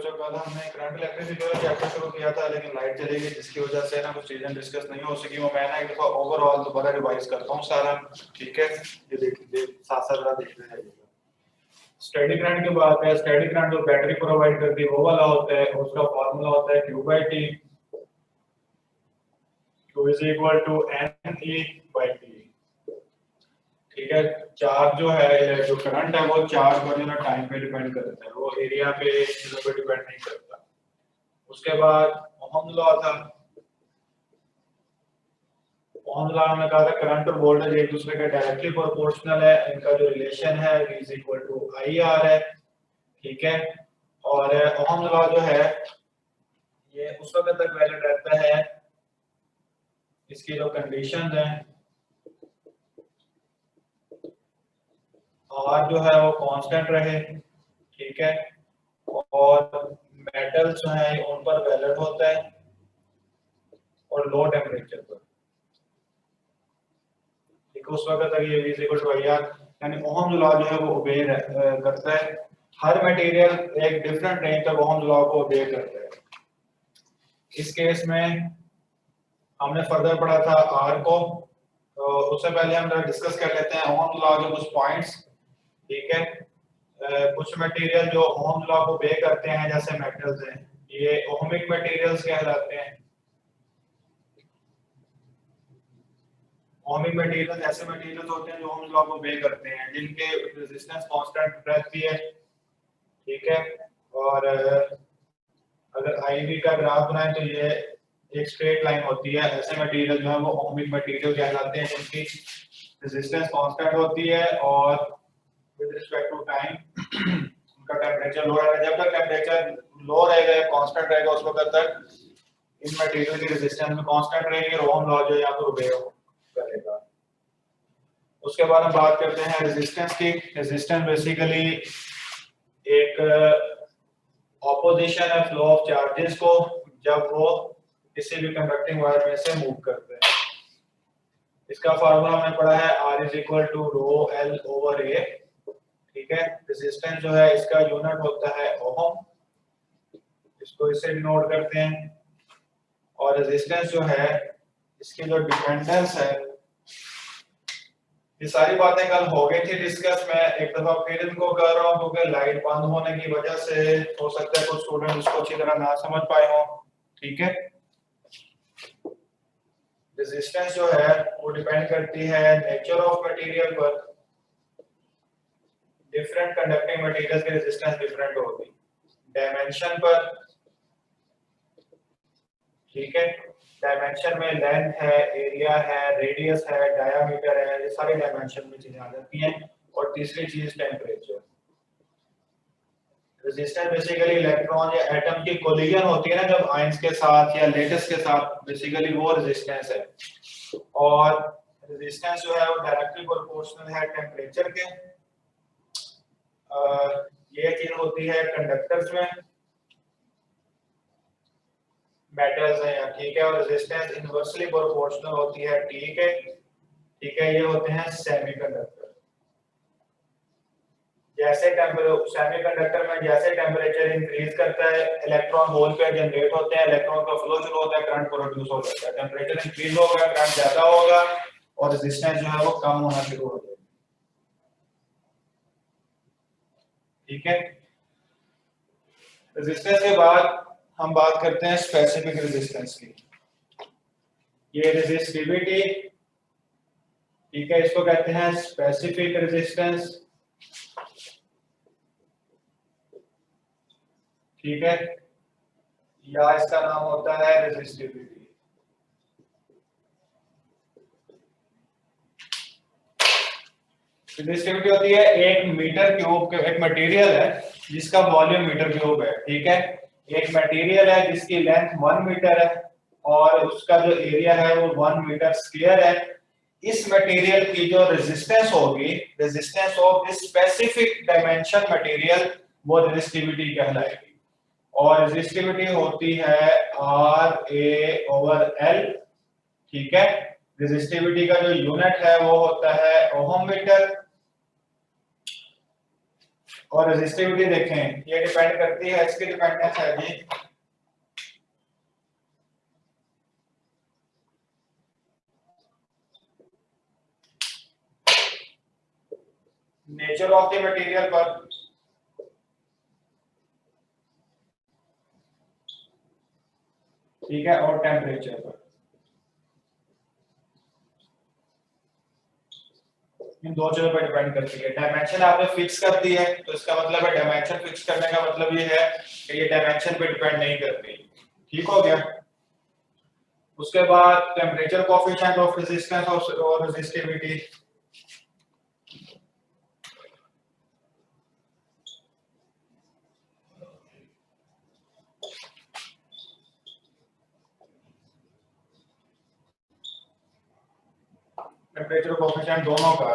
बच्चों कल हमने करंट इलेक्ट्रिसिटी वाला चैप्टर शुरू किया था, लेकिन लाइट चली गई जिसकी वजह से ना कुछ चीजें डिस्कस नहीं हो सकी। वो मैं ना एक दफा ओवरऑल दोबारा रिवाइज करता हूँ सारा, ठीक है? ये देखिए साथ साथ जरा देखते जाइएगा। स्टेडी करंट की बात है, स्टेडी करंट जो बैटरी प्रोवाइड करती है वो वाला होता है, उसका फार्मूला होता है Q/T, Q is equal to NE/T। ठीक है, चार्ज जो है, जो करंट है वो चार्ज पर जो ना टाइम पे डिपेंड करता है, वो एरिया पे डिपेंड नहीं करता। उसके बाद ओहम लॉ था। ओहम लॉ में कहा था करंट और वोल्टेज एक दूसरे के डायरेक्टली प्रोपोर्शनल है, इनका जो रिलेशन है V is equal to IR है, ठीक है? और ओहम लॉ जो है ये उस वक्त तक वैलिड रहता है, इसकी जो कंडीशंस हैं, R जो है वो कांस्टेंट रहे, ठीक है? और मेटल्स जो है उन पर वैलिड होता है और लो टेम्परेचर पर, ठीक है? उस वक्त तक ये V is equal to IR, यानी ओहम लॉ जो है वो ओबे करता है। हर मटेरियल एक डिफरेंट रेंज तक ओहम लॉ को ओबे करता है। इस केस में हमने फर्दर पढ़ा था R को, तो उससे पहले हम डिस्कस कर लेते हैं ओहम लॉ के कुछ पॉइंट्स, ठीक है? कुछ मटेरियल जो ओहम लॉ को ओबे करते हैं जैसे मेटल्स हैं, ये ओहमिक मटेरियल्स कहलाते हैं। ओहमिक मटेरियल ऐसे मटेरियल्स होते हैं जो ओहम लॉ को ओबे करते हैं, जिनके रेजिस्टेंस कांस्टेंट रहती है, ठीक है? और अगर IV का ग्राफ बनाए तो ये एक स्ट्रेट लाइन होती है। ऐसे मटेरियल जो है वो ओहमिक मटेरियल कहलाते हैं, जिनकी रेजिस्टेंस कांस्टेंट होती है और विद रिस्पेक्ट टू टाइम उनका टेंपरेचर लो रहेगा। जब तक टेंपरेचर लो रहेगा या कांस्टेंट रहेगा उस वक्त तक इन मटेरियल की रेजिस्टेंस में कांस्टेंट रहेगी और ओहम लॉ जो यहाँ पर ओबे करेगा। उसके बाद हम बात करते हैं रेजिस्टेंस की। रेजिस्टेंस बेसिकली एक ऑपोजिशन है फ्लो ऑफ चार्जेस को जब वो किसी भी कंडक्टिंग वायर में से मूव करते हैं। इसका फार्मूला हमने पढ़ा है R is equal to rho L over A, ठीक है? रेजिस्टेंस जो है इसका यूनिट होता है ओहम, इसको इससे डिनोट करते हैं। और रेजिस्टेंस जो है इसकी जो डिपेंडेंस है, ये सारी बातें कल हो गई थी डिस्कस। मैं एक दफा फिर इनको कर रहा हूं क्योंकि लाइट बंद होने की वजह से हो सकता है कुछ स्टूडेंट इसको अच्छी तरह ना समझ पाए हों, ठीक है? रेजिस्टेंस जो है वो डिपेंड करती है नेचर ऑफ मटेरियल पर। डिफरेंट कंडक्टिंग मटेरियल्स की रेजिस्टेंस डिफरेंट होगी, डायमेंशन पर, ठीक है? डायमेंशन में लेंथ है, एरिया है, रेडियस है, डायामीटर है, ये सारी डायमेंशन में चीजें आ जाती हैं। और तीसरी चीज टेंपरेचर। रेजिस्टेंस बेसिकली इलेक्ट्रॉन या एटम की कोलिजन होती है ना जब आयंस के साथ या लेटेस्ट के साथ, बेसिकली वो रेजिस्टेंस है। और रेजिस्टेंस जो है वो डायरेक्टली प्रोपोर्शनल है टेंपरेचर के। ये चीज होती है कंडक्टर्स में, मेटल्स हैं, ठीक है? और रेजिस्टेंस इनवर्सली प्रोपोर्शनल होती है T के, ठीक है? ये होते हैं सेमीकंडक्टर। जैसे सेमीकंडक्टर में जैसे टेंपरेचर इंक्रीज करता है, इलेक्ट्रॉन होल पे जनरेट होते हैं, इलेक्ट्रॉन का फ्लो शुरू होता है, करंट प्रोड्यूस हो जाता है। टेंपरेचर इंक्रीज होगा, करंट ज्यादा होगा और रेजिस्टेंस जो है वो कम होना शुरू हो जाएगा, ठीक है? रेजिस्टेंस के बाद हम बात करते हैं स्पेसिफिक रेजिस्टेंस की। ये रेजिस्टिविटी, ठीक है, इसको कहते हैं स्पेसिफिक रेजिस्टेंस, ठीक है? या इसका नाम होता है रेजिस्टिविटी। रेजिस्टिविटी होती है एक मीटर क्यूब के, एक मटेरियल है जिसका वॉल्यूम मीटर क्यूब है, ठीक है? एक मटेरियल है जिसकी लेंथ 1 मीटर है और उसका जो एरिया है वो 1 मीटर स्क्वायर है। इस मटेरियल की जो रेजिस्टेंस होगी, resistance of this specific dimension material, वो रेजिस्टिविटी कहलाएगी। और रेजिस्टिविटी होती है RA/L, ठीक है? रेजिस्टिविटी का जो यूनिट है वो होता है ओहम मीटर। और रेजिस्टिविटी देखें, ये डिपेंड करती है, इसकी डिपेंडेंस है जी नेचर ऑफ द मटेरियल पर, ठीक है, और टेम्परेचर पर। इन दो चीजों पर डिपेंड करती है। डायमेंशन आपने फिक्स कर दी है, तो इसका मतलब है डायमेंशन फिक्स करने का मतलब ये है कि ये डायमेंशन पे डिपेंड नहीं करती। ठीक हो गया। उसके बाद टेम्परेचर कोएफिशिएंट ऑफ रेजिस्टेंस और रेजिस्टिविटी। टेम्परेचर कोएफिशिएंट दोनों का,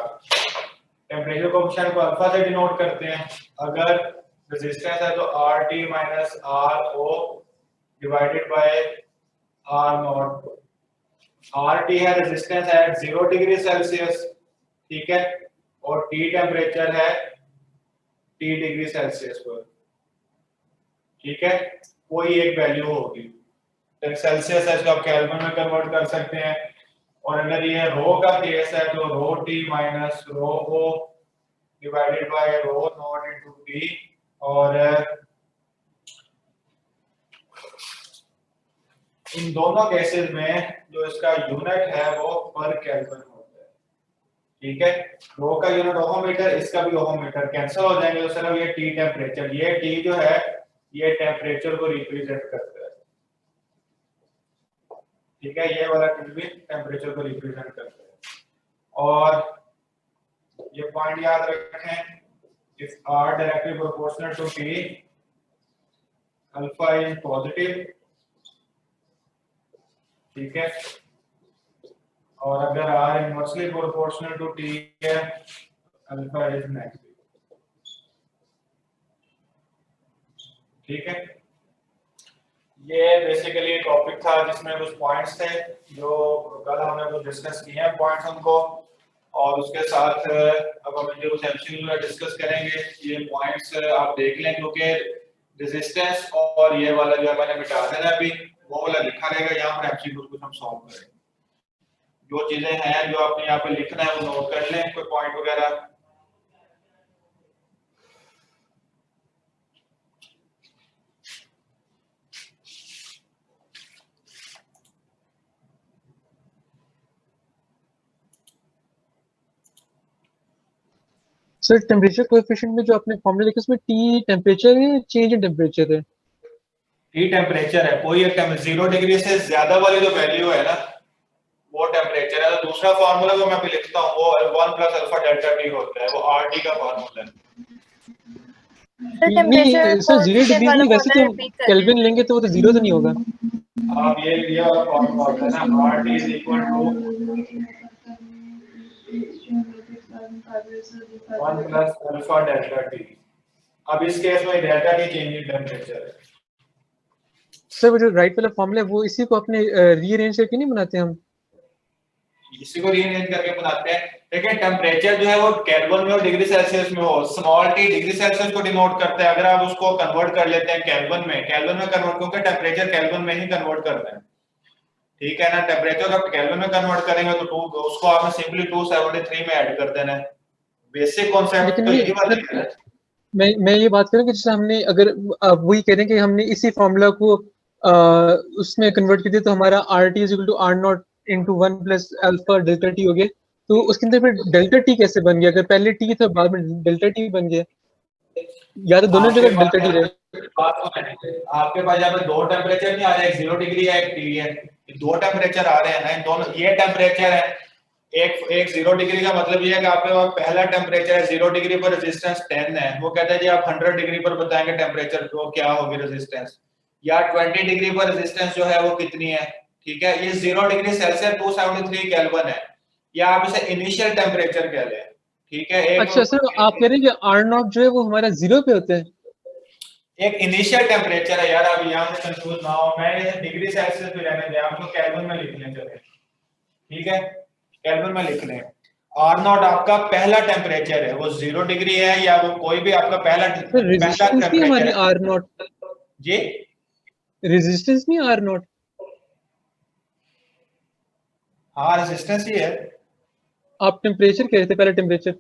टेम्परेचर कोएफिशिएंट को अल्फा से डिनोट करते हैं। अगर रेजिस्टेंस है तो RT minus RO divided by R not. RT है रेजिस्टेंस एट 0 डिग्री सेल्सियस, ठीक है, और T टेम्परेचर है T डिग्री सेल्सियस पर, ठीक है, कोई एक वैल्यू होगी। सेल्सियस है इसको आप केल्विन में कन्वर्ट कर सकते हैं, और अगर ये रो का केस है तो rho T minus rho O divided by rho not into T, और इन दोनों केसेस में जो इसका यूनिट है वो पर केल्विन होता है, ठीक है। रो का यूनिट ओहममीटर, इसका भी ओहममीटर, कैंसिल हो जाएंगे तो सिर्फ ये T टेम्परेचर, ये T जो है ये टेम्परेचर को रिप्रेजेंट करता है, ठीक है, ये वाला T भी टेम्परेचर को रिप्रेजेंट करता है। और ये पॉइंट याद रखें, if R directly proportional to T, alpha is positive, ठीक है, और अगर R inversely proportional to T है, alpha is negative, ठीक है। ये बेसिकली टॉपिक था जिसमें कुछ पॉइंट्स थे जो कल हमने कुछ डिस्कस किए हैं पॉइंट्स उनको, और उसके साथ अब हम जो कुछ एमसीक्यू डिस्कस करेंगे ये पॉइंट्स आप देख लें, क्योंकि रेजिस्टेंस और ये वाला जो है मैंने मिटा देना अभी, वो वाला लिखा रहेगा यहाँ पर, एमसीक्यू कुछ हम सॉल्व करेंगे। जो चीजें हैं जो आपने यहाँ पे लिखना है वो नोट कर लें, कोई पॉइंट वगैरह। सर टेम्परेचर कोएफिशिएंट में जो आपने फॉर्मूला लिखा उसमें टी टेम्परेचर है, चेंज इन टेम्परेचर है? टी टेम्परेचर है, कोई एक 0 डिग्री से ज्यादा वाली जो वैल्यू है ना वो टेम्परेचर है। तो दूसरा फार्मूला जो मैं अभी लिखता हूँ वो 1 प्लस अल्फा डेल्टा टी होता है, वो RT का फार्मूला है। नहीं सर 0 डिग्री नहीं, वैसे तो केल्विन लेंगे तो वो तो 0 तो नहीं होगा। आप ये वाला फार्मूला होता है ना, RT is equal to 1 plus alpha delta T. अब इस केस में delta T change in temperature है। सर वो जो राइट वाला फॉर्मूला है वो इसी को अपने रीअरेंज करके नहीं बनाते हम? इसी को रीअरेंज करके बनाते हैं। देखिए टेम्परेचर जो है वो केल्विन में और डिग्री सेल्सियस में हो, स्मॉल टी डिग्री सेल्सियस को डिनोट करता है। अगर आप उसको कन्वर्ट कर लेते हैं केल्विन में कन्वर्ट, क्योंकि टेम्परेचर केल्विन में ही कन्वर्ट करते हैं, ठीक है ना। टेम्परेचर आप केल्विन में कन्वर्ट करेंगे तो उसको आपने सिंपली 273 में ऐड कर देना है। बेसिक कॉन्सेप्ट तो यही वाला है। मैं ये बात करूं कि जैसे हमने अगर वही कह रहे हैं कि हमने इसी फॉर्मूला को उसमें कन्वर्ट कर दिया तो हमारा RT is equal to R not into 1 plus alpha delta T हो गया, तो उसके अंदर फिर डेल्टा टी कैसे बन गया? अगर पहले टी था बाद में डेल्टा टी बन गया, या तो दोनों जगह डेल्टा टी रहे। आपके पास यहाँ पे दो टेम्परेचर नहीं आ रहे, एक 0 डिग्री है एक T है, दो टेम्परेचर आ रहे हैं ना, इन दोनों ये टेम्परेचर है, एक 0 डिग्री का मतलब ये है कि आपके पास पहला टेम्परेचर है 0 डिग्री पर रेजिस्टेंस 10 है, वो कहता है जी आप 100 डिग्री पर बताएंगे टेम्परेचर तो क्या होगी रेजिस्टेंस, या 20 डिग्री पर रेजिस्टेंस जो है वो कितनी है, ठीक है। ये 0 डिग्री सेल्सियस 273 केल्विन है, या आप इसे इनिशियल टेम्परेचर कह लें, ठीक है। अच्छा सर आप कह रहे हैं कि R नॉट जो है वो हमारा 0 पे होता है? एक इनिशियल टेम्परेचर है यार, आप यहाँ से कंफ्यूज ना हो, मैं इसे डिग्री सेल्सियस पे रहने दें, आपको केल्विन में लिखने चले, ठीक है, केल्विन में लिख लें। आर नॉट आपका पहला टेम्परेचर है, वो 0 डिग्री है या वो कोई भी आपका पहला रेजिस्टेंस नहीं हमारी टेम्परेचर है। आर नॉट, जी रेजिस्टेंस नहीं आर नॉट। हाँ रेजिस्टेंस ही है। आप टेम्परेचर कह रहे थे, पहला टेम्परेचर।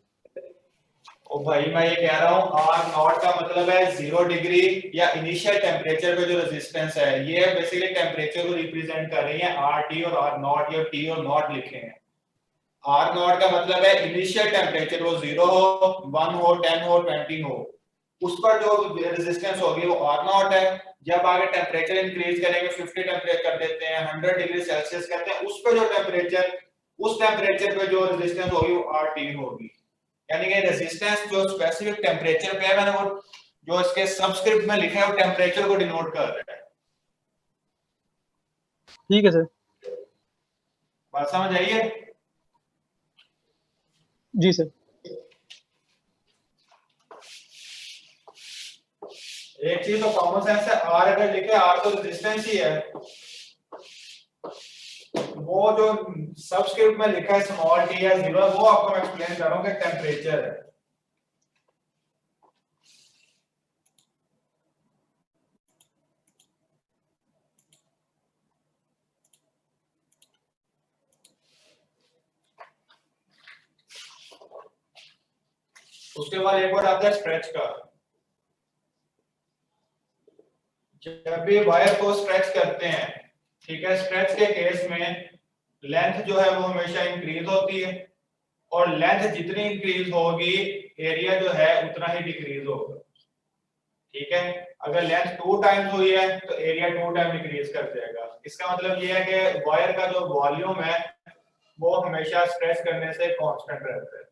ओ भाई मैं ये कह रहा हूँ आर नॉट का मतलब है 0 डिग्री या इनिशियल टेम्परेचर पे जो रेजिस्टेंस है, ये बेसिकली टेम्परेचर को रिप्रेजेंट कर रही है, आर टी और आर नॉट या टी और नॉट लिखे हैं। आर नॉट का मतलब है इनिशियल टेम्परेचर, वो 0 हो, 1 हो, 10 हो, 20 हो, उस पर जो रेजिस्टेंस होगी वो आर नॉट है। जब आगे टेम्परेचर इंक्रीज करेंगे, 50 टेम्परेचर कर देते हैं, 100 डिग्री सेल्सियस करते हैं, उस पर जो टेम्परेचर, उस टेम्परेचर पे जो रेजिस्टेंस होगी वो आर टी होगी। यानी कि रेजिस्टेंस जो स्पेसिफिक टेम्परेचर पे है, मैंने वो जो इसके सबस्क्रिप्ट में लिखा है वो टेम्परेचर को डिनोट कर रहा है। ठीक है सर। बात समझ आई है? जी सर। एक चीज तो कॉमन सेंस है, आर अगर लिखे, आर तो रेजिस्टेंस ही है, वो जो सबस्क्रिप्ट में लिखा है स्मॉल टी या 0, वो आपको मैं एक्सप्लेन कर रहा हूँ कि टेम्परेचर है। उसके बाद एक बार आता है स्ट्रेच का। जब भी वायर को स्ट्रेच करते हैं, ठीक है, स्ट्रेच के केस में लेंथ जो है वो हमेशा इंक्रीज होती है, और लेंथ जितनी इंक्रीज होगी एरिया जो है उतना ही डिक्रीज होगा। ठीक है, अगर लेंथ 2 टाइम्स हुई है तो एरिया 2 टाइम डिक्रीज कर जाएगा। इसका मतलब ये है कि वायर का जो वॉल्यूम है वो हमेशा स्ट्रेच करने से कांस्टेंट रहता है।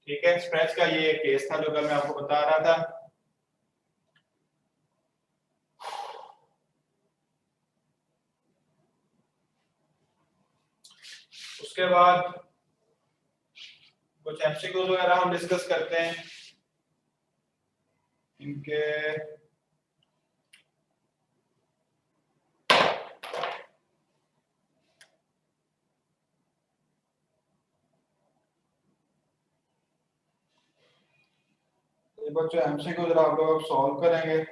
ठीक है, स्ट्रेच का ये केस था जो कल मैं आपको बता रहा था। उसके बाद कुछ एमसीक्यूज वगैरह हम डिस्कस करते हैं इनके। ये बच्चों एमसीक्यूज आप लोग सॉल्व करेंगे।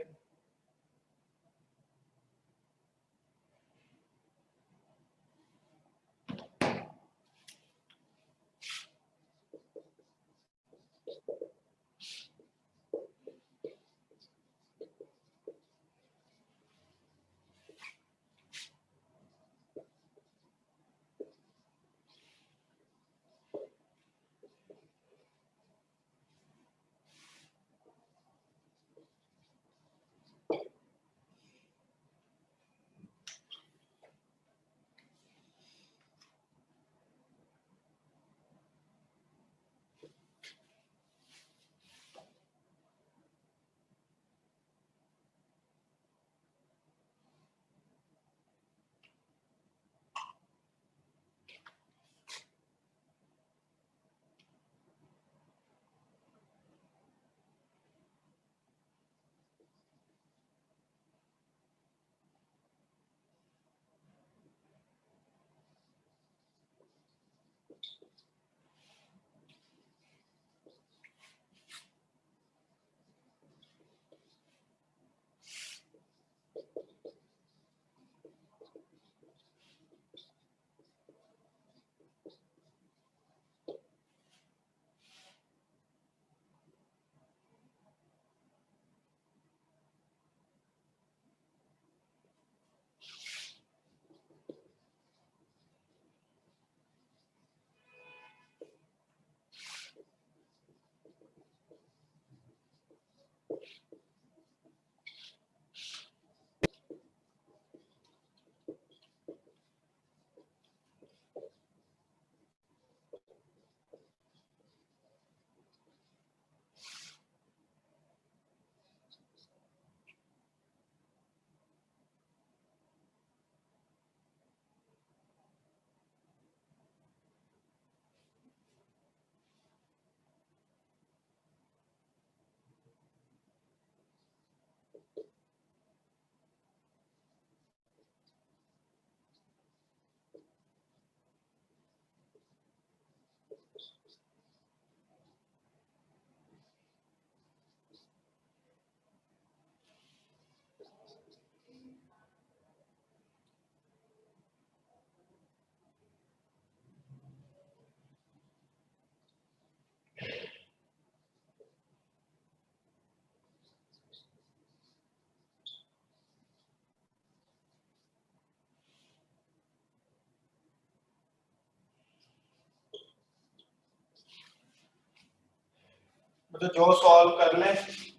तो जो सॉल्व कर लें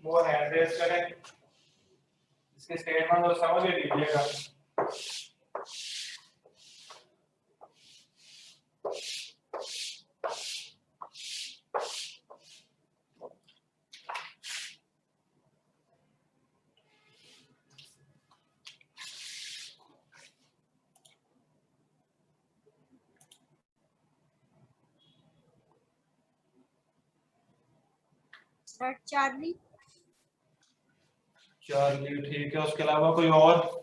वो हैंड रेज करें, इसके स्टेटमेंट तो समझ ही लीजिएगा। चार्ली ठीक है, उसके अलावा कोई और?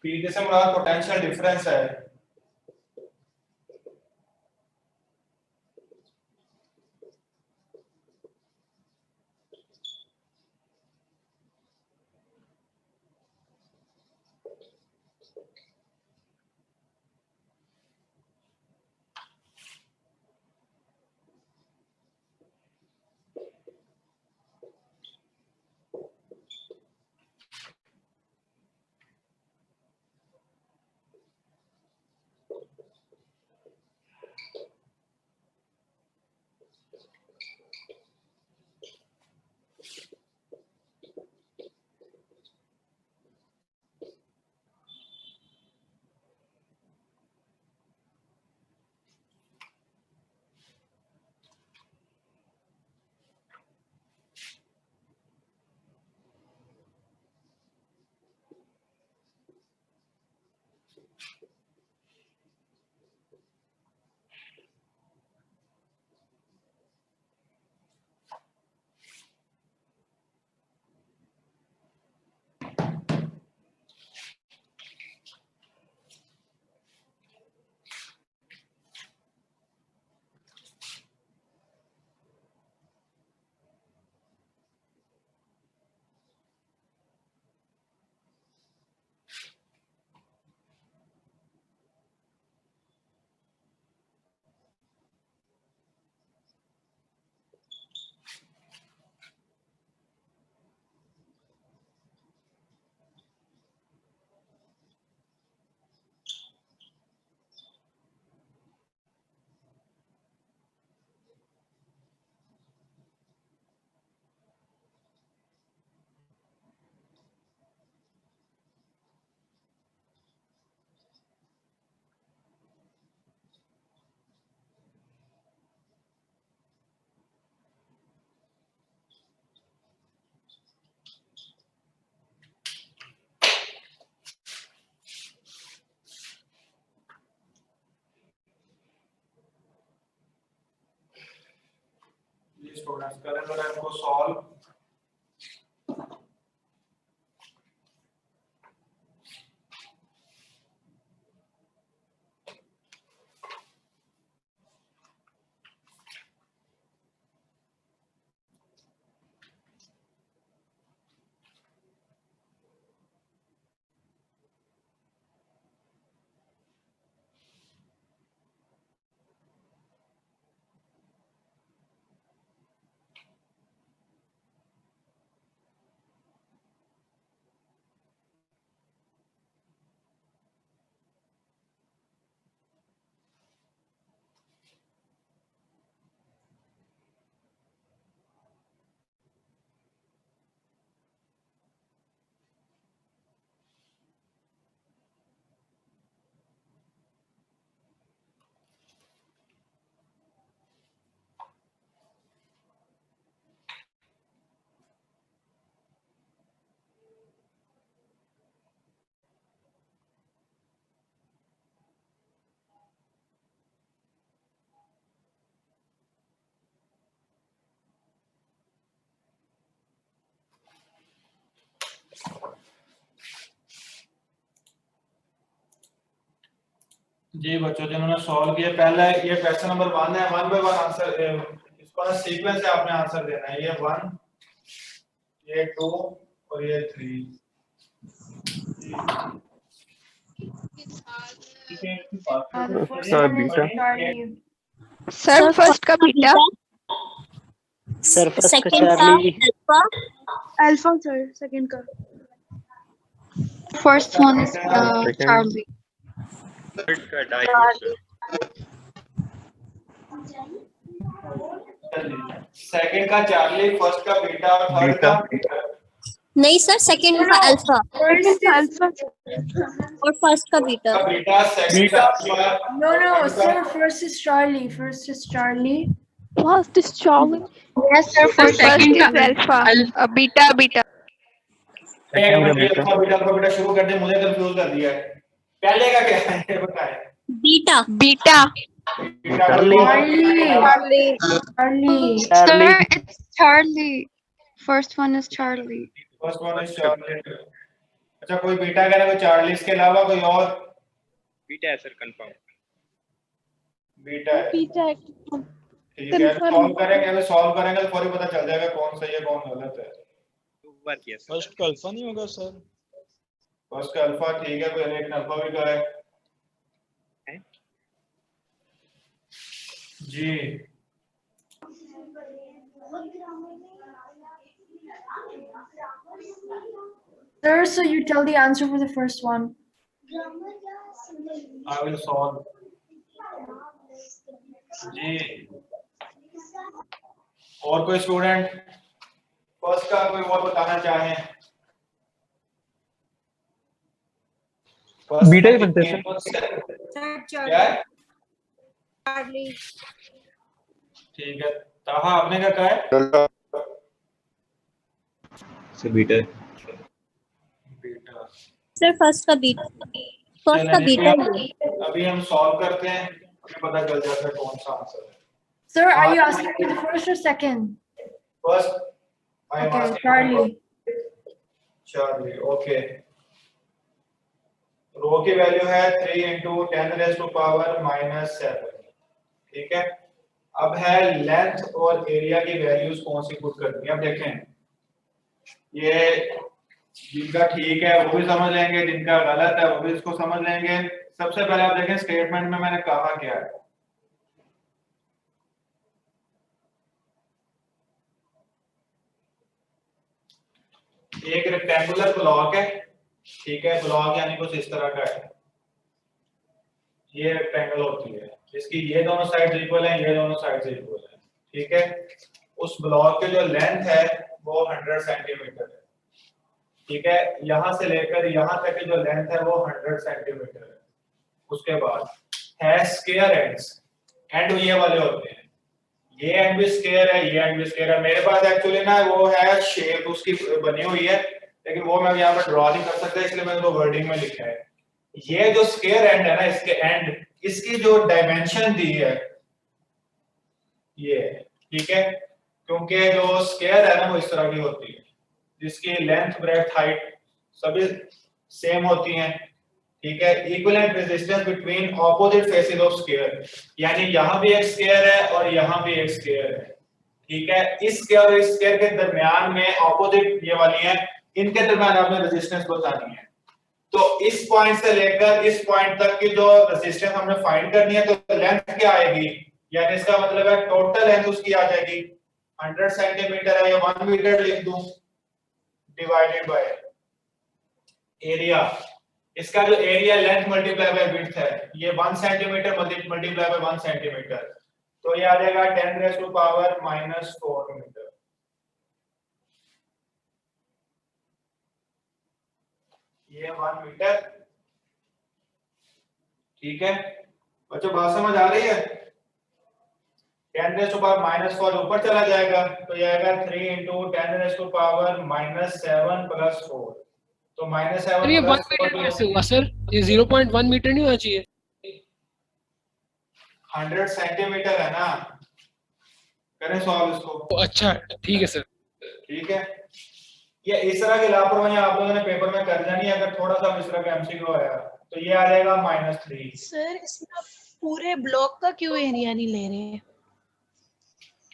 पी से मुराद पोटेंशियल डिफरेंस है। स्टूडेंट्स करें जरा इनको सॉल्व। जी बच्चों जिन्होंने सॉल्व किया, पहला ये क्वेश्चन नंबर 1 है, 1 बाय 1 आंसर, इसको ना सीक्वेंस से आपने आंसर देना है। ये 1, ये 2 और ये 3। सर फर्स्ट का बीटा, सर फर्स्ट का सेकंड का चार्ली, अल्फा सर, सेकंड का first one is Charlie, third का डाई, सेकंड का चार्ली, फर्स्ट का बीटा और थर्ड का नहीं सर, सेकंड का अल्फा फर्स्ट अल्फा और फर्स्ट का बीटा। बीटा, सेकंड का alpha. no sir, first is Charlie, First is Charlie. yes sir, first Second is alpha. Beta. Second का बीटा, अल्फा बीटा शुरू कर दे, मुझे कंफ्यूज कर दिया है। पहले का क्या है ये बताएं। Beta. Sir, it's Charlie. First one is Charlie. First one is Charlie. अच्छा कोई बीटा कह रहा है, कोई चार्ली इसके अलावा कोई और? बीटा है सर, कंफर्म बीटा है। Beta. ठीक है, सॉल्व करेंगे तो फौरी पता चल जाएगा कौन सही है कौन गलत है। दो बार किया सर। फर्स्ट का अल्फा नहीं होगा सर? फर्स्ट का अल्फा ठीक है, कोई लेकिन अल्फा भी का है जी। Sir, so you tell the answer for the first one. I will solve जी। और कोई स्टूडेंट फर्स्ट का कोई और बताना चाहे? बीटा ही बनते हैं क्या? ठीक है, ताहा आपने क्या कहा है? बीटा सर फर्स्ट का बीटा अभी हम सॉल्व करते हैं, पता चल जाता है कौन सा आंसर है। Sir, are you asking for the first or second? First, I am Okay, asking Charlie. Okay. रो की वैल्यू है 3 into 10 raised to power -7। ठीक है, अब है लेंथ और एरिया की वैल्यूज कौन सी पुट करनी है। अब देखें, ये जिनका ठीक है वो भी समझ लेंगे, जिनका गलत है वो भी इसको समझ लेंगे। सबसे पहले आप देखें स्टेटमेंट में मैंने कहा क्या है। एक रेक्टेंगुलर ब्लॉक है, ठीक है, ब्लॉक यानी कुछ इस तरह का है, ये रेक्टेंगल होती है, इसकी ये दोनों साइड्स इक्वल हैं, ये दोनों साइड्स इक्वल हैं। ठीक है, उस ब्लॉक की जो लेंथ है वो 100 सेंटीमीटर है। ठीक है, यहां से लेकर यहां तक की जो लेंथ है वो 100 सेंटीमीटर है। उसके बाद है स्क्वायर एंड्स, एंड ये वाले होते हैं, ये एंड भी स्क्वायर है, ये एंड भी स्क्वायर है। मेरे पास एक्चुअली ना वो है शेप उसकी बनी हुई है, लेकिन वो मैं यहाँ पर ड्रॉ नहीं कर सकता, इसलिए मैंने तो वर्डिंग में लिखा है। ये जो स्क्वायर एंड है ना, इसके एंड, इसकी जो डायमेंशन दी है ये, ठीक है, क्योंकि जो स्केयर है ना वो इस तरह की होती है जिसकी लेंथ ब्रेड्थ हाइट सभी सेम होती हैं, ठीक है। Equivalent resistance between opposite faces of square, यानी यहाँ भी एक स्केयर है और यहाँ भी एक स्केयर है, ठीक है। इस स्केयर और इस स्केयर के दरमियान में ऑपोजिट ये वाली है, इनके दरमियान आपने रेजिस्टेंस बतानी है। तो इस पॉइंट से लेकर इस पॉइंट तक की जो रेजिस्टेंस हमने फाइंड करनी है, तो लेंथ क्या आएगी, यानी इसका मतलब है टोटल लेंथ उसकी आ जाएगी 100 सेंटीमीटर है या 1 मीटर लिख दूं, डिवाइडेड बाय एरिया। इसका जो area length multiply by width है, ये 1 सेंटीमीटर मल्टीप्लाई बाय 1 सेंटीमीटर, तो ये आ जाएगा 10⁻⁻⁴ मीटर। ये 1 मीटर, ठीक है बच्चों, बात समझ आ रही है। 10⁻⁻⁴ ऊपर चला जाएगा तो ये आएगा 3 × 10⁻⁻7 + 4, तो -7 ये 1 + 4 मीटर कैसे हुआ सर? ये 0.1 मीटर नहीं होना चाहिए? 100 सेंटीमीटर है ना, करें सॉल्व इसको। अच्छा ठीक है सर। ठीक है, ये इस तरह की लापरवाही आप लोगों ने पेपर में कर जानी है। अगर थोड़ा सा इस तरह का एमसीक्यू आया तो ये आ जाएगा -3। सर इसमें आप पूरे ब्लॉक का क्यों एरिया नहीं ले रहे हैं?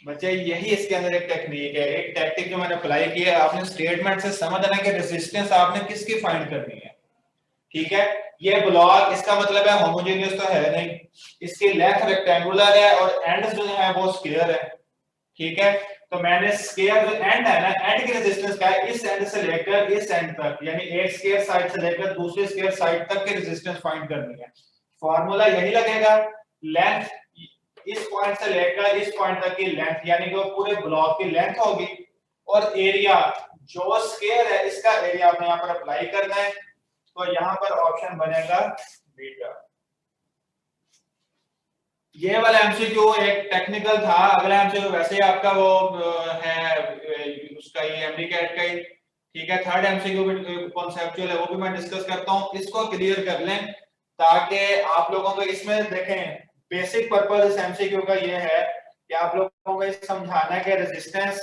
बच्चे यही इसके अंदर एक टेक्निक है, एक टैक्टिक जो मैंने अप्लाई की है। आपने स्टेटमेंट से समझना है कि रेजिस्टेंस आपने किसकी फाइंड करनी है, ठीक है। ये ब्लॉक, इसका मतलब है होमोजेनियस तो है नहीं, इसकी लेंथ रेक्टेंगुलर है और एंड्स जो है वो स्क्वायर है, ठीक है। तो मैंने स्क्वायर जो एंड है ना, एंड की रेजिस्टेंस क्या है, इस एंड से लेकर इस एंड तक, यानी एक स्क्वायर साइड से लेकर दूसरे स्क्वायर साइड तक की रेजिस्टेंस फाइंड करनी है। फार्मूला यही लगेगा, लेंथ इस पॉइंट से लेकर इस पॉइंट तक की लेंथ, यानी कि वो पूरे ब्लॉक की लेंथ होगी, और एरिया जो स्क्वायर है इसका एरिया आपने यहाँ पर अप्लाई करना है। तो यहाँ पर ऑप्शन बनेगा बीटा। ये वाला एमसीक्यू एक टेक्निकल था, अगला एमसीक्यू वैसे ही आपका वो है उसका ये एमडीकैट का ही, ठीक है। थर्ड एमसीक्यू भी कॉन्सेप्चुअल है, वो भी मैं डिस्कस करता हूँ, इसको क्लियर कर लें ताकि आप लोगों को इसमें देखें। बेसिक पर्पस इस एमसीक्यू का ये है कि आप लोगों को ये समझाना है कि रेजिस्टेंस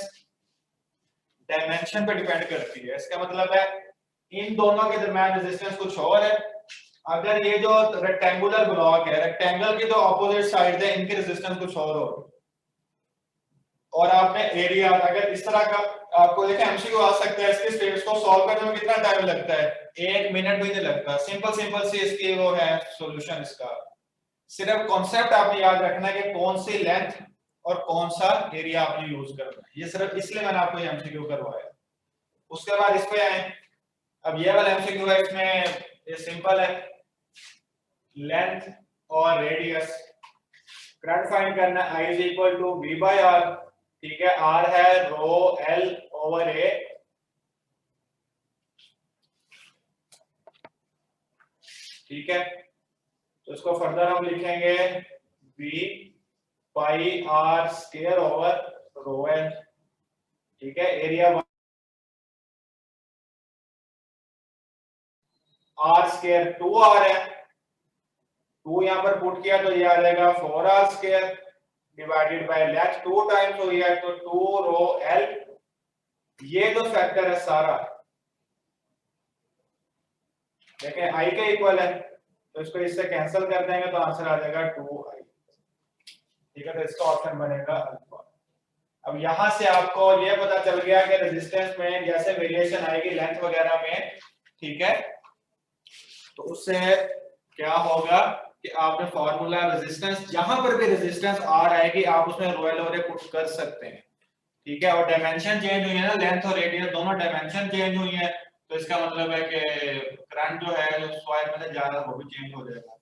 डायमेंशन पे डिपेंड करती है। इसका मतलब है इन दोनों के दरमियान रेजिस्टेंस कुछ और है। अगर ये जो रेक्टेंगुलर ब्लॉक है, रेक्टेंगल की जो ऑपोजिट साइड है, इनकी रेजिस्टेंस कुछ और हो, और आपने एरिया, अगर इस तरह का आपको देखें एमसीक्यू आ सकता है, इसके स्टेट्स को सॉल्व करने में कितना टाइम लगता है, 1 मिनट भी नहीं लगता। सिंपल सी इसकी वो है सॉल्यूशन। इसका सिर्फ कॉन्सेप्ट आपने याद रखना है कि कौन सी लेंथ और कौन सा एरिया आपने यूज करना है। ये सिर्फ इसलिए मैंने आपको ये एमसीक्यू करवाया। उसके बाद इस पे आए, अब ये वाला एमसीक्यू है, इसमें ये सिंपल है, लेंथ और रेडियस करंट फाइंड करना है। I = V/R, ठीक है। R है ρL/A, ठीक है। तो इसको फर्दर हम लिखेंगे V/R² ठीक है। एरिया R² 2R है, 2 यहाँ पर पुट किया तो ये आ जाएगा 4R² divided by length 2 times हो गया तो 2ρL। ये जो फैक्टर है सारा देखें I के इक्वल है, तो इसको इससे कैंसिल कर देंगे तो आंसर आ जाएगा 2I, ठीक है। तो इसका ऑप्शन बनेगा अल्फा। अब यहां से आपको ये पता चल गया कि रेजिस्टेंस में जैसे वेरिएशन आएगी लेंथ वगैरह में, ठीक है, तो उससे क्या होगा कि आपने फार्मूला रेजिस्टेंस, जहां पर भी रेजिस्टेंस R आएगी आप उसमें ρL और A पुट कर सकते हैं, ठीक है। और डायमेंशन चेंज हुई है ना, लेंथ और रेडियस दोनों डायमेंशन चेंज हुई है, तो इसका मतलब है कि करंट जो है जो स्क्वायर में से जा रहा है वो भी चेंज हो जाएगा।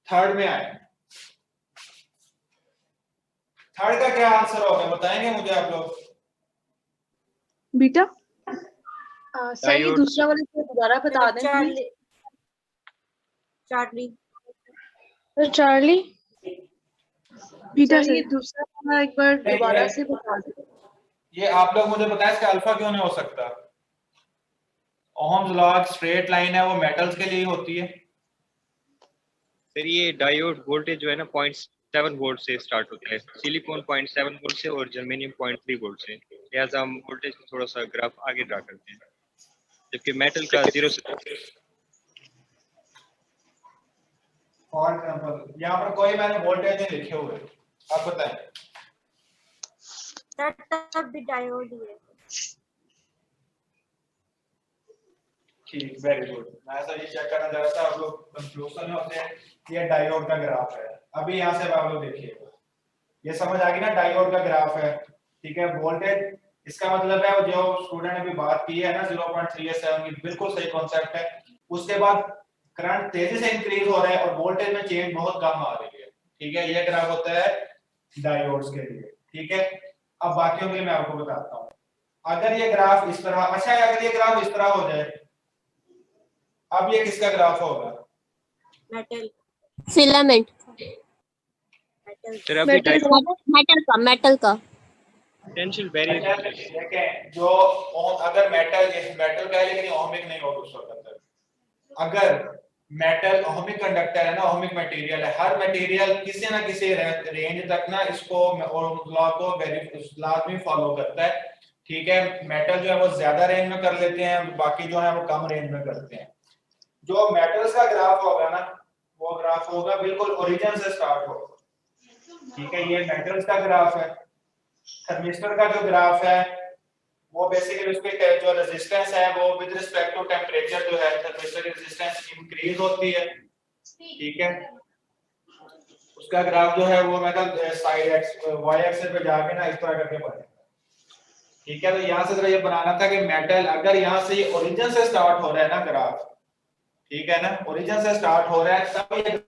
थर्ड में आए, थर्ड का क्या आंसर होगा बताएंगे मुझे आप लोग? बीटा सर ये दूसरा वाला दोबारा बता दें प्लीज। चार्ली बीटा ये दूसरा वाला एक बार दोबारा से बता दें। ये आप लोग मुझे बताएं इसका अल्फा क्यों नहीं हो सकता? ओहम्स लॉ स्ट्रेट लाइन है, वो मेटल्स के लिए होती है। फिर ये डायोड वोल्टेज जो है ना 7 वोल्ट से स्टार्ट होता है, सिलिकॉन 0.7 वोल्ट से और जर्मेनियम 0.3 वोल्ट से। लिहाजा हम वोल्टेज को थोड़ा सा ग्राफ आगे ड्रा करते हैं, जबकि मेटल का 0 से फॉर एग्जांपल यहाँ पर कोई मैंने वोल्टेज नहीं लिखे हुए, आप बताएं। ठीक, वेरी गुड। मैं ऐसा ये चेक करना चाह रहा था, आप लोग कंफ्यूजन में होते हैं। ये डायोड का ग्राफ है। अभी यहाँ से आप लोग देखिएगा, ये समझ आ गई ना, डायोड का ग्राफ है, ठीक है। वोल्टेज इसका मतलब है जो स्टूडेंट ने अभी बात की है ना 0.387 की, बिल्कुल सही कॉन्सेप्ट है। उसके बाद करंट तेजी से इंक्रीज हो रहा है और वोल्टेज में चेंज बहुत कम आ रही है, ठीक है। ये ग्राफ होता है डायोड्स के लिए, ठीक है। अब बाकियों के लिए मैं आपको बताता हूँ। अगर ये ग्राफ इस तरह, अच्छा है, अगर ये ग्राफ इस तरह हो जाए, अब ये किसका ग्राफ होगा? मेटल, फिलामेंट, सर अभी मेटल का पोटेंशियल वेरी देखें, जो अगर मेटल का है लेकिन ओमिक नहीं होगा उस वक्त तक। अगर मेटल ओमिक कंडक्टर है ना, ओमिक मटेरियल है, हर मटेरियल किसी ना किसी रेंज तक ना इसको लॉ को लाजमी फॉलो करता है, ठीक है। मेटल जो है वो ज्यादा रेंज में कर लेते हैं, बाकी जो है वो कम रेंज में करते हैं। जो मेटल्स का ग्राफ होगा ना, वो ग्राफ होगा बिल्कुल ओरिजिन से स्टार्ट होगा, ठीक है। ये मेटल्स का ग्राफ है। थर्मिस्टर का जो ग्राफ है वो बेसिकली उसके जो रेजिस्टेंस है वो विद रिस्पेक्ट टू टेंपरेचर जो है थर्मिस्टर की रेजिस्टेंस इंक्रीज होती है, ठीक है। उसका ग्राफ जो है वो मतलब साइड एक्स वाई एक्सिस पे जाके ना इस तरह करके बनेगा, ठीक है। तो यहाँ से जरा ये बनाना था कि मेटल अगर यहाँ से ओरिजिन से स्टार्ट हो रहा है ना ग्राफ, ठीक है ना, ओरिजिन से स्टार्ट हो रहा है तब ये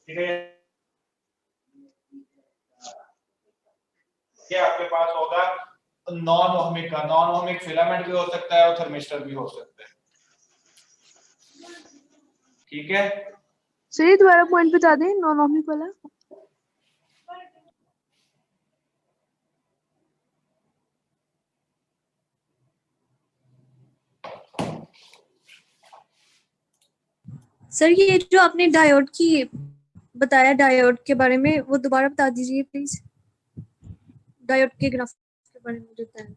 ठीक है। ये आपके पास होगा नॉन ओहमिक का, नॉन ओहमिक फिलामेंट भी हो सकता है और थर्मिस्टर भी हो सकता है, ठीक है। सर दोबारा पॉइंट बता दें नॉन ओमिक वाला। सर ये जो आपने डायोड की बताया, डायोड के बारे में वो दोबारा बता दीजिए प्लीज। डायोड के ग्राफ के बारे में मुझे बताएं।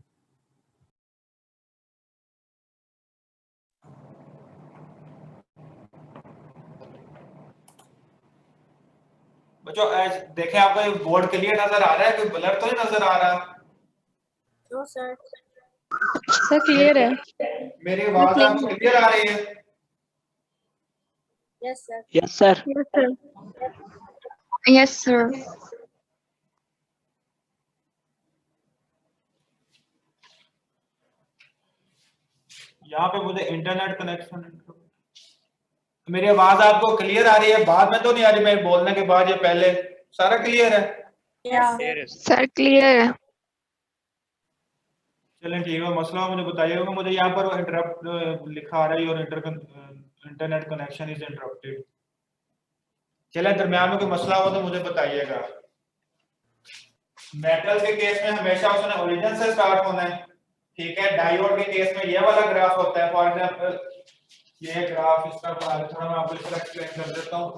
बच्चों देखें, आपको ये बोर्ड क्लियर नजर आ रहा है, कोई ब्लर तो नहीं नजर आ रहा? No sir. सर क्लियर है। मेरी आवाज आपको क्लियर आ रही है? Yes sir. Yes sir. Yes, sir. Yes, sir. यहाँ पे मुझे इंटरनेट कनेक्शन, मेरी आवाज आपको क्लियर आ रही है? बाद में तो नहीं आ रही, मैं बोलने के बाद, ये पहले सारा क्लियर है? सर क्लियर है। चलें ठीक है, मसला मुझे बताइएगा। मुझे यहाँ पर इंटरप्ट लिखा आ रहा है और इंटरनेट कनेक्शन इज इंटरप्टेड। चलें, दरमियान में कोई मसला हो तो मुझे बताइएगा। मेटल के केस में हमेशा उसने ओरिजिन से स्टार्ट होना है, ठीक है। डायोड के केस में ये वाला ग्राफ होता है। फॉर एग्जांपल ये ग्राफ इसका बना लेता हूं, मैं आपको इसको एक्सप्लेन कर देता हूं।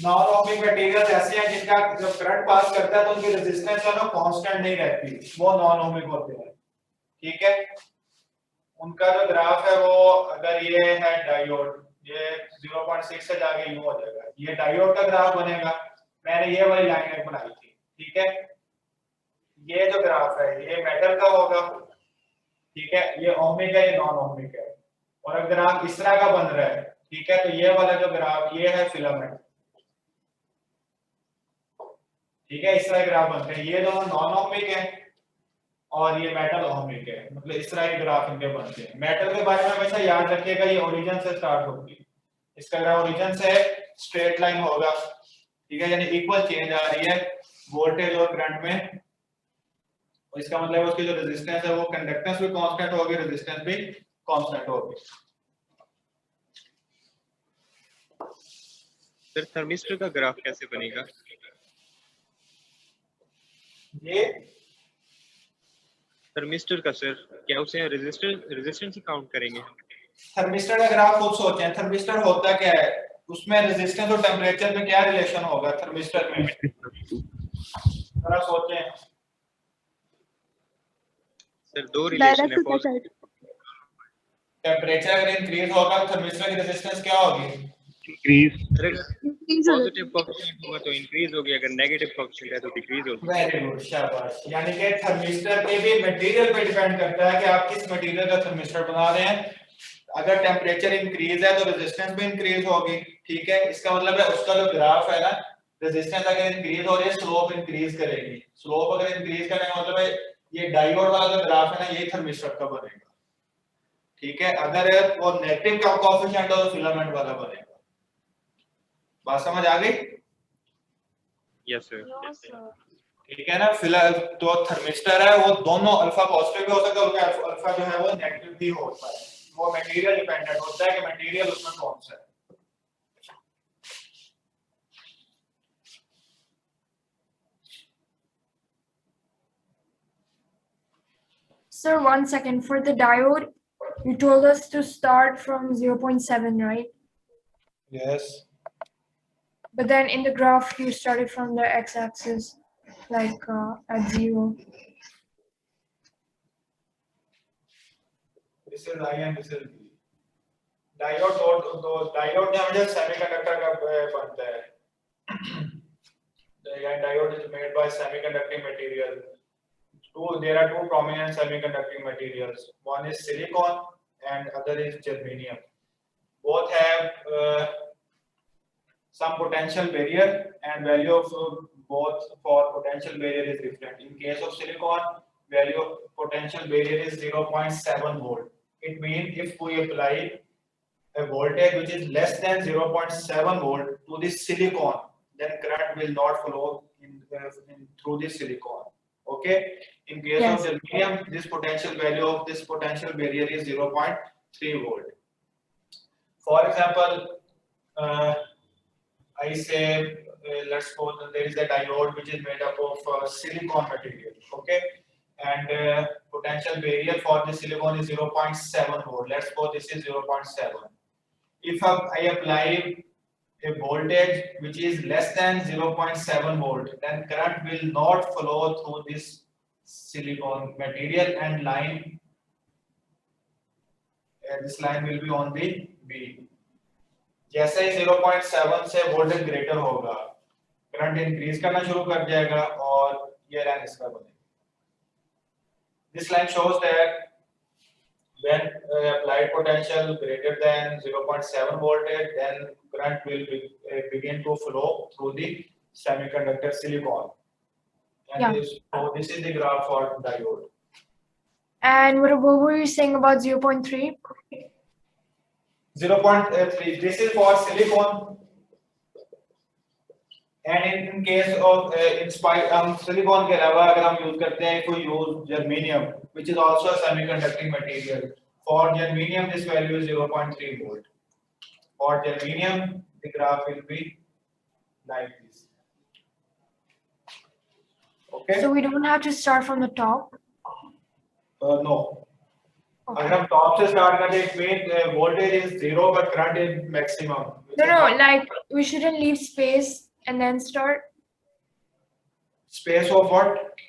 नॉन ओमिक मटेरियल्स ऐसे हैं जिनका जब करंट पास करता है तो उनकी रेजिस्टेंस है ना कांस्टेंट नहीं रहती, वो नॉन ओमिक होते हैं, ठीक है। उनका जो ग्राफ है वो, अगर ये है डायोड, ये 0.6 से जाके यूं हो जाएगा, ये डायोड का ग्राफ बनेगा। मैंने ये वाली लाइन एक बनाई थी, ठीक है। ये जो ग्राफ है ये मेटल का होगा, ठीक है। ये ओमिक है, ये नॉन ओमिक है। और अगर ग्राफ इस तरह का बन रहा है, ठीक है, तो ये वाला जो ग्राफ ये है फिलामेंट, ठीक है। इस तरह ग्राफ बनते हैं, ये दोनों नॉन ओमिक है और ये मेटल ओमिक है, मतलब इस तरह के ग्राफ इनके बनते हैं। मेटल के बारे में हमेशा याद रखिएगा, ये ओरिजिन से स्टार्ट होगी, इसका ग्राफ ओरिजिन से स्ट्रेट लाइन होगा, ठीक है, यानी इक्वल चेंज आ रही है वोल्टेज और करंट में। और इसका मतलब उसकी जो रेजिस्टेंस है वो कंडक्टेंस भी कांस्टेंट होगी, रेजिस्टेंस भी कांस्टेंट होगी। सर थर्मिस्टर का ग्राफ कैसे बनेगा? ये थर्मिस्टर का सर क्या उसे रेजिस्टेंस ही काउंट करेंगे? थर्मिस्टर अगर आप खुद सोचें, थर्मिस्टर होता क्या है, उसमें रेजिस्टेंस और टेम्परेचर में क्या रिलेशन होगा थर्मिस्टर में, जरा सोचें। सर दो रिलेशन है, टेम्परेचर अगर इंक्रीज होगा थर्मिस्टर की रेजिस्टेंस क्या होगी? पॉजिटिव कोएफिशिएंट होगा तो इंक्रीज होगी, अगर नेगेटिव कोएफिशिएंट है तो डिक्रीज होगी। वेरी गुड, शाबाश। यानी कि थर्मिस्टर पे भी मटेरियल पे डिपेंड करता है कि आप किस मटेरियल का थर्मिस्टर बना रहे हैं। अगर टेम्परेचर इंक्रीज है तो रेजिस्टेंस भी इंक्रीज होगी, ठीक है। इसका मतलब है उसका जो ग्राफ है ना, रेजिस्टेंस अगर इंक्रीज हो रही है स्लोप इंक्रीज करेगी। स्लोप अगर इंक्रीज करने का मतलब है ये डायोड वाला जो ग्राफ है ना, यही थर्मिस्टर का बनेगा, ठीक है। अगर वो नेगेटिव का कोएफिशिएंट हो तो फिलामेंट वाला बनेगा। बात समझ आ गई? Yes sir. ठीक है ना। फिलहाल तो थर्मिस्टर है वो दोनों अल्फा पॉजिटिव भी हो सकता है और अल्फा जो है वो नेगेटिव भी होता है। वो मटेरियल डिपेंडेंट होता है कि मटेरियल उसमें कौन सा है। Sir, 1 second. For the diode, you told us to start from 0.7, right? Yes. But then in the graph, you started from the x-axis, like at 0. This is I and this is B. Diode तो diode में हमेशा semiconductor का बनता है। The diode is made by semiconducting material. There are two prominent semiconducting materials. One is silicon and other is germanium. Both have some potential barrier, and value of both for potential barrier is different. In case of silicon, value of potential barrier is 0.7 volt. It means if we apply a voltage which is less than 0.7 volt to this silicon, then current will not flow through this silicon. Okay. In case of germanium, this potential value of this potential barrier is 0.3 volt. For example, I say let's suppose that there is a diode which is made up of silicon material, okay, and potential barrier for the silicon is 0.7 volt. Let's suppose this is 0.7. If I apply a voltage which is less than 0.7 volt, then current will not flow through this silicon material and line. This line will be on the B. जैसे ही 0.7 से voltage greater होगा, current increase करना शुरू कर जाएगा और ये line इसका बनेगा। This line shows that when applied potential greater than 0.7 voltage, then current will begin to flow through the semiconductor silicon. And this is the graph for diode. And what were you saying about 0.3? 0.3. This is for silicon. And in case of silicon के अलावा अगर हम use करते हैं कोई use germanium, which is also a semiconducting material. For germanium, this value is 0.3 volt. For germanium, the graph will be like this. Okay. So we don't have to start from the top. No. अगर हम top से start करते हैं, it means voltage is 0 but current is maximum. No, like we shouldn't leave space and then start. Space of what?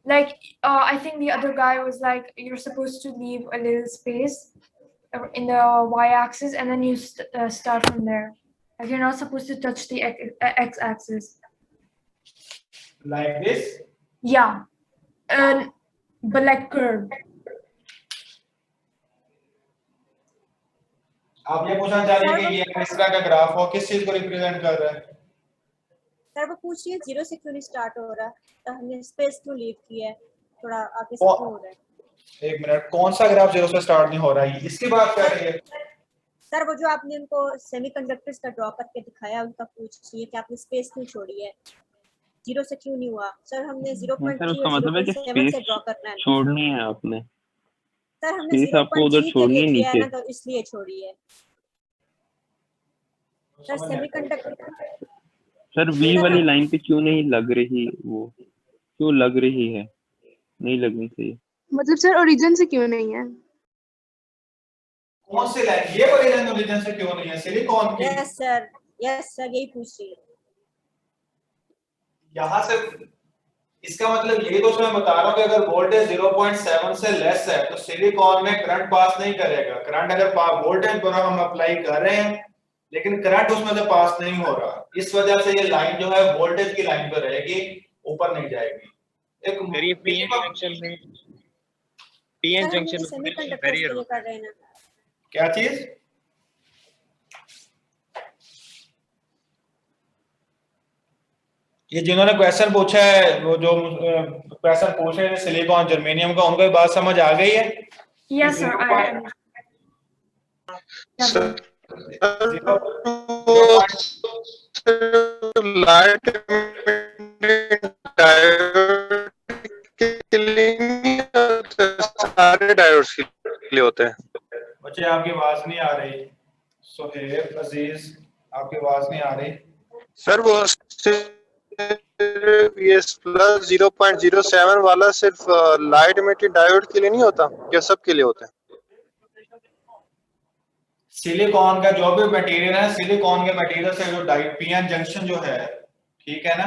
Like I think the other guy was like, you're supposed to leave a little space in the y-axis and then you start from there. Like you're not supposed to touch the x-axis. Like this? Yeah, but like curved. आप ये पूछना चाह रहे हैं कि ये इस तरह का ग्राफ हो किस चीज को रिप्रेजेंट कर रहा है? सर वो पूछ रही है 0 से क्यों नहीं स्टार्ट हो रहा, तो हमने स्पेस क्यों लीव किया है, थोड़ा आगे से क्यों हो रहा है? एक मिनट, कौन सा ग्राफ 0 से स्टार्ट नहीं हो रहा है, इसकी बात कर रही है? सर वो जो आपने उनको सेमीकंडक्टर्स का ड्रॉ करके दिखाया, उनका पूछ रही है कि आपने स्पेस क्यों छोड़ी है, 0 से क्यों नहीं हुआ? सर हमने 0.3 और 0.7 से ड्रॉ करना है, छोड़नी है आपने। सर हमने 0.3 के लिए किया है ना, तो इसलिए छोड़ी है सर। सेमीकंडक्टर सर वी वाली लाइन पे क्यों नहीं लग रही, वो क्यों लग रही है? नहीं लगनी चाहिए। मतलब सर ओरिजिन से क्यों नहीं है? कौन से लाइन, ये वाली लाइन ओरिजिन से क्यों नहीं है? सिलिकॉन की यस सर यही पूछ रही है। यहाँ से, इसका मतलब यही तो मैं बता रहा हूँ कि अगर वोल्टेज 0.7 से लेस है तो सिलिकॉन में करंट पास नहीं करेगा। करंट अगर वोल्टेज पर हम अप्लाई कर रहे हैं लेकिन करंट उसमें से पास नहीं हो रहा, इस वजह से ये लाइन जो है वोल्टेज की लाइन पर रहेगी, ऊपर नहीं जाएगी। एक पीएन जंक्शन में सेमीकंडक्टर्स के लिए कर रहे हैं ना। क्या चीज? ये जिन्होंने क्वेश्चन पूछा है, वो जो क्वेश्चन पूछ रहे थे सिलिकॉन जर्मेनियम का, उनको ये बात समझ आ गई है? Yes, sir. लाइट के लिए सारे डायोड्स के लिए होते हैं। बच्चे आपकी आवाज नहीं आ रही। सोहेब अजीज, आपकी आवाज नहीं आ रही सर। वो ये प्लस 0.07 वाला सिर्फ लाइट इमिटेड डायोड के लिए नहीं होता, या सब के लिए होता है? सिलिकॉन का जो भी मटेरियल है, सिलिकॉन के मटेरियल से जो पीएन जंक्शन जो है, ठीक है ना,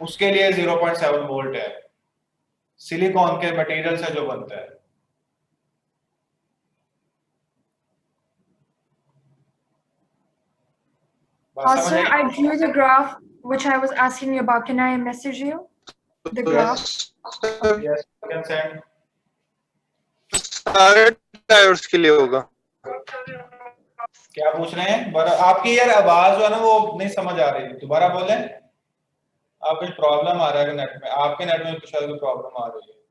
उसके लिए 0.7 वोल्ट है, सिलिकॉन के मटेरियल से जो बनता है। Sir, I drew the graph which I was asking you about. Can I message you the graph? Yes, you can send. सारे डायोड्स के लिए होगा। क्या पूछ रहे हैं? आपकी यार आवाज जो है ना वो नहीं समझ आ रही, दोबारा बोले। आप कुछ प्रॉब्लम आ रहा है नेट में, आपके नेट में कुछ प्रॉब्लम आ रही है।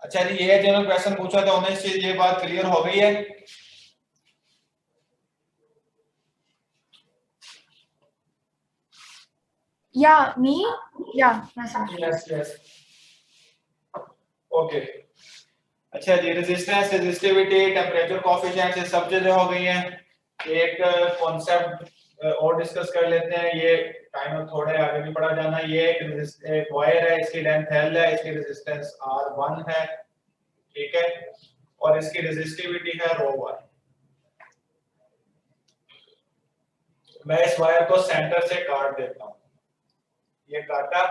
अच्छा जी, ये जिन्होंने क्वेश्चन पूछा था उन्हें से ये बात क्लियर हो गई है? Yeah, me? Yeah, yes. Okay. अच्छा जी, रेजिस्टेंस, रेजिस्टिविटी, टेम्परेचर कोएफिशिएंट, ये सब चीजें हो गई हैं। एक कॉन्सेप्ट और डिस्कस कर लेते हैं, ये टाइम थोड़े आगे भी बढ़ा जाना। ये एक वायर है, इसकी लेंथ L है, इसकी रेजिस्टेंस R1 है, ठीक है, और इसकी रेजिस्टिविटी है ρ1। मैं इस वायर को सेंटर से काट देता हूं, ये काटा,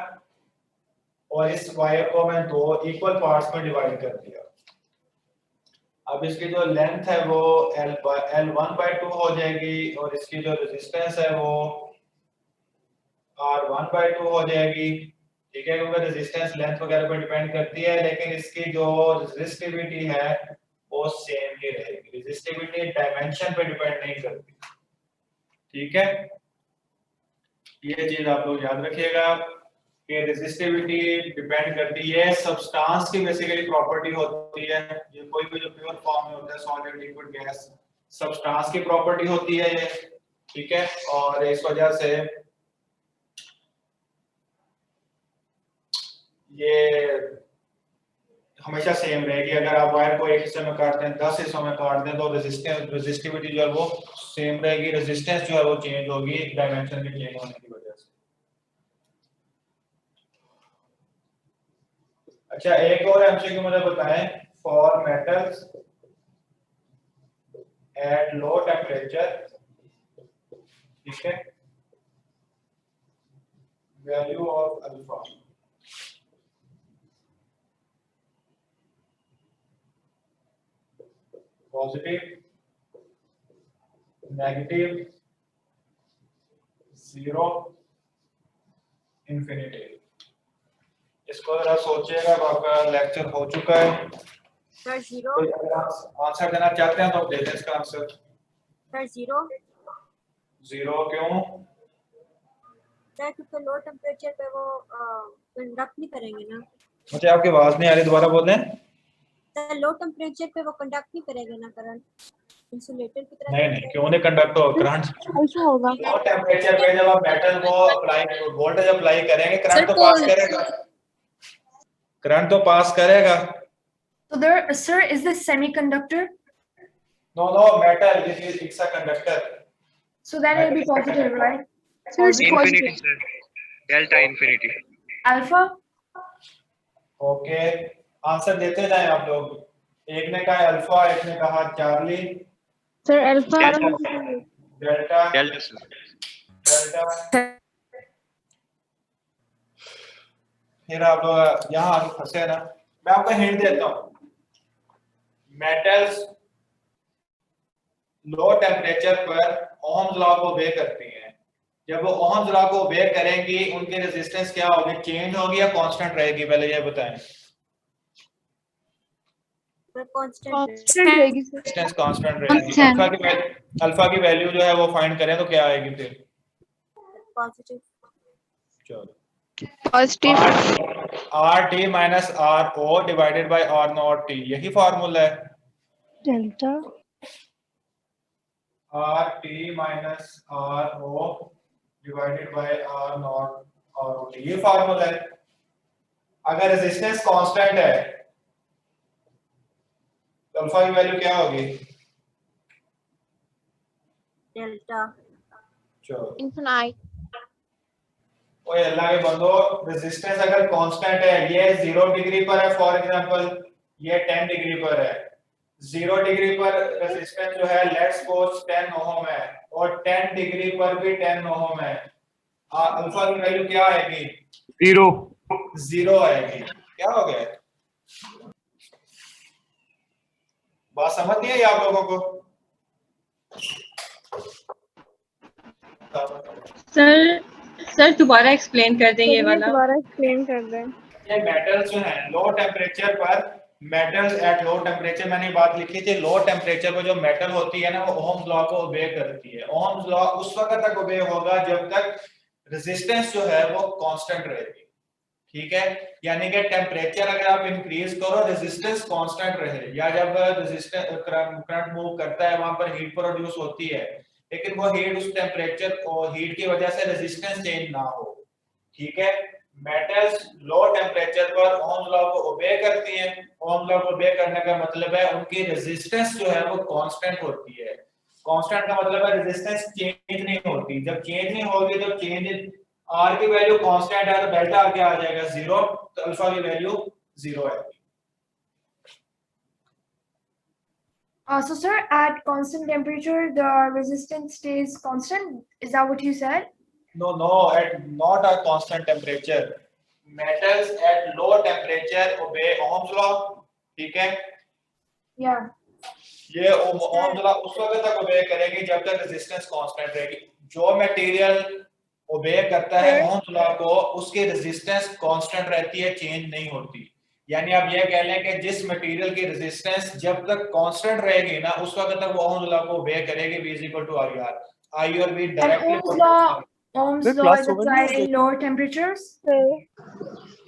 और इस वायर को मैं दो इक्वल पार्ट्स में डिवाइड कर दिया। अब इसकी जो लेंथ है वो L1/2 हो जाएगी, और इसकी जो रेजिस्टेंस है वो R1/2 हो जाएगी, ठीक है, क्योंकि रेजिस्टेंस लेंथ वगैरह पर डिपेंड करती है, लेकिन इसकी जो रेजिस्टिविटी है वो सेम ही रहेगी। रेजिस्टिविटी डायमेंशन पे डिपेंड नहीं करती, ठीक है। ये चीज आप लोग याद रखिएगा कि रेजिस्टिविटी डिपेंड करती है सब्सटेंस की बेसिकली प्रॉपर्टी होती है। ये कोई भी जो प्योर फॉर्म में होता है, सॉलिड, लिक्विड, गैस, सब्सटेंस की प्रॉपर्टी होती है ये, ठीक है, और इस वजह से ये हमेशा सेम रहेगी। अगर आप वायर को एक हिस्से में काटते हैं, 10 हिस्सों में काट दें, तो रेजिस्टिविटी जो है वो सेम रहेगी, रेजिस्टेंस जो है वो चेंज होगी डायमेंशन के चेंज होने की वजह से। अच्छा, एक और एमसीक्यू मुझे बताएं, for metals at low temperature, ठीक है, value of alpha. Positive, negative, 0, infinity. इसको जरा सोचिएगा, आपका लेक्चर हो चुका है। सर 0। अगर आप आंसर देना चाहते हैं तो दे दें इसका आंसर। सर 0। 0 क्यों? सर क्योंकि लो टेम्परेचर पे वो कंडक्ट नहीं करेंगे ना। मुझे आपकी आवाज नहीं आ रही, दोबारा बोल दें। सर लो टेम्परेचर पे वो कंडक्ट नहीं करेंगे ना करंट, इंसुलेटर की तरह। नहीं, क्यों नहीं कंडक्ट हो करंट? ऐसा होगा। लो टेम्परेचर पे जब आप मेटल को अप्लाई वोल्टेज अप्लाई करेंगे, करंट तो पास करेगा, करंट तो पास करेगा। So there, sir, is this semiconductor? No, metal. It's a conductor. So then it'll be positive, right? Sir, it's Infinity positive. sir. Delta infinity. Alpha? Okay, answer देते जाए आप लोग। एक ने कहा अल्फा, एक ने कहा Charlie. Sir, alpha. Delta, Delta sir. Delta. फिर आप लोग यहाँ आगे फंसे ना। मैं आपको हिंट देता हूँ। मेटल्स लो टेम्परेचर पर ओहम्स लॉ को ओबे करती हैं। जब वो ओहम्स लॉ को ओबे करेंगी, उनकी रेजिस्टेंस क्या होगी? चेंज होगी या कांस्टेंट रहेगी? पहले ये बताएं। कांस्टेंट रहेगी सर। रेजिस्टेंस कांस्टेंट रहेगी। अल्फा की वैल्यू जो है वो फाइंड करें तो क्या आएगी फिर? पॉजिटिव। चलो positive. R T minus R O divided by R not T, यही फॉर्मूला है। Delta. R T minus R O divided by R not R O T, ये फॉर्मूला है। अगर रेजिस्टेंस कांस्टेंट है तो अल्फा की वैल्यू क्या होगी? डेल्टा। चलो इनफिनाइट। ओए अल्लाह के बंदो, रेजिस्टेंस अगर कांस्टेंट है, ये 0 डिग्री पर है फॉर एग्जांपल, ये 10 डिग्री पर है। 0 डिग्री पर रेजिस्टेंस जो है लेट्स सपोज 10 ओम है, और 10 डिग्री पर भी 10 ओम है। अल्फा की वैल्यू क्या आएगी? 0 आएगी। क्या हो गया? बात समझ नहीं आई आप लोगों को? सर दोबारा एक्सप्लेन कर दें ये वाला। दोबारा एक्सप्लेन कर दें। ये मेटल्स जो है लो टेम्परेचर पर, मेटल्स एट लो टेम्परेचर, मैंने बात लिखी थी, लो टेम्परेचर पर जो मेटल होती है ना, वो ओहम्स लॉ को ओबे करती है। ओहम्स लॉ उस वक्त तक ओबे होगा जब तक रेजिस्टेंस जो है वो कांस्टेंट रहेगी। ठीक है, यानी कि टेम्परेचर अगर आप इंक्रीज करो, रेजिस्टेंस कांस्टेंट रहे, या जब रेजिस्टेंस करंट मूव करता है वहां पर हीट प्रोड्यूस होती है, लेकिन वो हीट उस टेम्परेचर और हीट की वजह से रेजिस्टेंस चेंज ना हो। ठीक है, मेटल्स लो टेम्परेचर पर ओहम्स लॉ को ओबे करती हैं। ओहम्स लॉ को ओबे करने का मतलब है उनकी रेजिस्टेंस जो है वो कांस्टेंट होती है। कांस्टेंट का मतलब है रेजिस्टेंस चेंज नहीं होती। जब चेंज नहीं होगी, जब चेंज आर की वैल्यू कांस्टेंट है तो डेल्टा आर क्या आ जाएगा? 0, तो अल्फा की वैल्यू 0 आएगी। So sir, at constant temperature, the resistance stays constant. Is that what you said? No, at not a constant temperature. Metals at low temperature obey Ohm's law. ठीक है? Yeah. ये Ohm's law उस वक्त तक ओबे करेगी जब तक रेजिस्टेंस कांस्टेंट रहेगी। जो मटेरियल ओबे करता है ओहम्स लॉ को, उसकी रेजिस्टेंस कांस्टेंट रहती है, चेंज नहीं होती। यानी आप ये कह लें कि जिस मटेरियल की रेजिस्टेंस जब तक कांस्टेंट रहेगी ना, उस वक्त तक वो ओहम्स लॉ को ओबे करेगी। V = RR। आई और V And directly Ohm's law is applied in lower temperatures.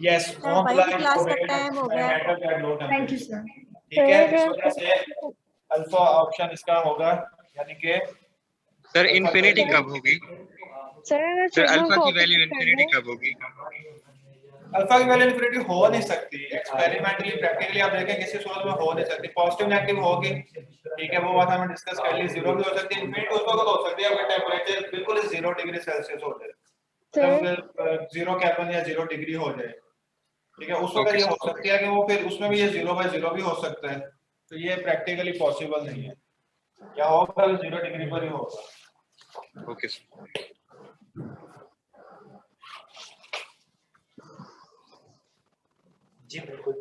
Yes, Ohm's law भाई क्लास का टाइम हो गया है। Metal at low Thank you, temperature. sir. ठीक है, इस वजह से अल्फा ऑप्शन इसका होगा, यानी कि सर इन्फिनिटी कब होगी? सर अल्फा की वैल्यू इन्फिनिटी कब होगी? अल्फा की वैल्यू इन्फिनिटी हो नहीं सकती। एक्सपेरिमेंटली प्रैक्टिकली आप देखें किसी सूरत में हो नहीं सकती। पॉजिटिव नेगेटिव होगी, ठीक है, वो बात हमने डिस्कस कर ली। 0 भी हो सकती है, इन्फिनिटी उस वक्त हो सकती है अगर टेंपरेचर बिल्कुल 0 डिग्री सेल्सियस हो जाए, मतलब 0 केल्विन या 0 डिग्री हो जाए। ठीक है, उस वक्त ये हो सकती है कि वो फिर उसमें भी ये 0/0 भी हो सकता है। तो ये प्रैक्टिकली पॉसिबल नहीं है, या होगा 0 डिग्री पर ही होगा। Okay sir. जी बिल्कुल।